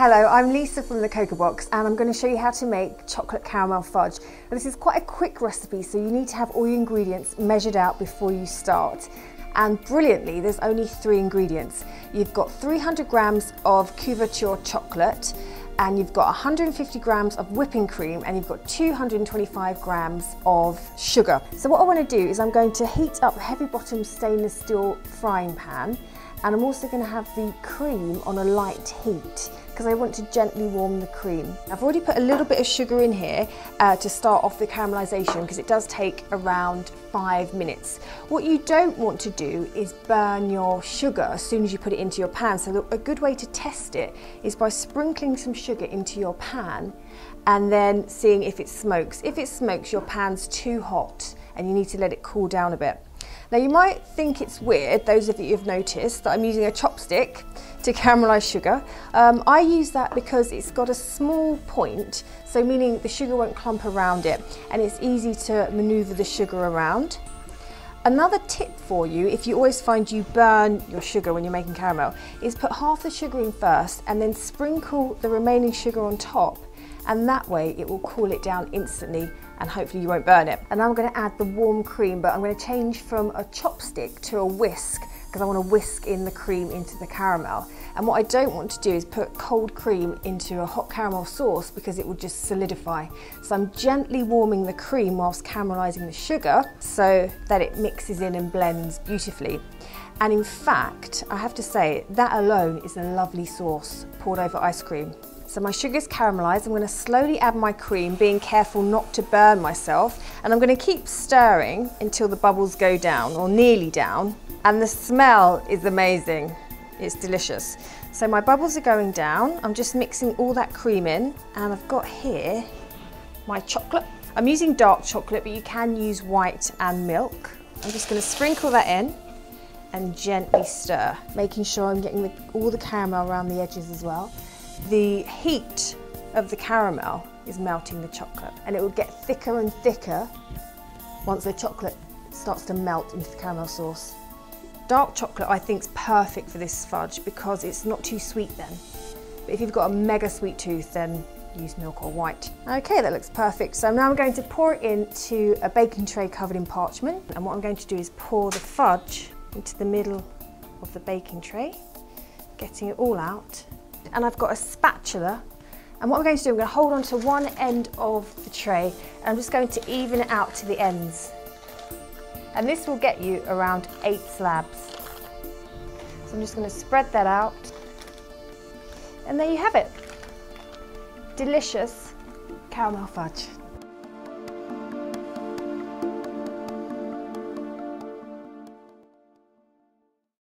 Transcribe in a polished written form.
Hello, I'm Lisa from the Cocoa Box and I'm going to show you how to make chocolate caramel fudge. Now, this is quite a quick recipe, so you need to have all your ingredients measured out before you start. And brilliantly, there's only 3 ingredients. You've got 300 grams of couverture chocolate, and you've got 150 grams of whipping cream, and you've got 225 grams of sugar. So what I want to do is I'm going to heat up a heavy bottom stainless steel frying pan, and I'm also going to have the cream on a light heat because I want to gently warm the cream. I've already put a little bit of sugar in here to start off the caramelization because it does take around 5 minutes. What you don't want to do is burn your sugar as soon as you put it into your pan. So a good way to test it is by sprinkling some sugar into your pan and then seeing if it smokes. If it smokes, your pan's too hot and you need to let it cool down a bit. Now you might think it's weird, those of you who've noticed, that I'm using a chopstick to caramelize sugar. I use that because it's got a small point, so meaning the sugar won't clump around it, and it's easy to maneuver the sugar around. Another tip for you, if you always find you burn your sugar when you're making caramel, is put half the sugar in first and then sprinkle the remaining sugar on top, and that way it will cool it down instantly and hopefully you won't burn it. And now I'm going to add the warm cream, but I'm going to change from a chopstick to a whisk because I want to whisk in the cream into the caramel. And what I don't want to do is put cold cream into a hot caramel sauce because it will just solidify. So I'm gently warming the cream whilst caramelizing the sugar so that it mixes in and blends beautifully. And in fact, I have to say, that alone is a lovely sauce poured over ice cream. So my sugar's caramelized. I'm going to slowly add my cream, being careful not to burn myself. And I'm going to keep stirring until the bubbles go down, or nearly down. And the smell is amazing. It's delicious. So my bubbles are going down. I'm just mixing all that cream in. And I've got here my chocolate. I'm using dark chocolate, but you can use white and milk. I'm just going to sprinkle that in and gently stir, making sure I'm getting all the caramel around the edges as well. The heat of the caramel is melting the chocolate, and it will get thicker and thicker once the chocolate starts to melt into the caramel sauce. Dark chocolate I think is perfect for this fudge because it's not too sweet then. But if you've got a mega sweet tooth, then use milk or white. Okay, that looks perfect. So now I'm going to pour it into a baking tray covered in parchment, and what I'm going to do is pour the fudge into the middle of the baking tray, getting it all out. And I've got a spatula, and what I'm going to do, I'm going to hold on to one end of the tray and I'm just going to even it out to the ends. And this will get you around 8 slabs. So I'm just going to spread that out, and there you have it. Delicious caramel fudge.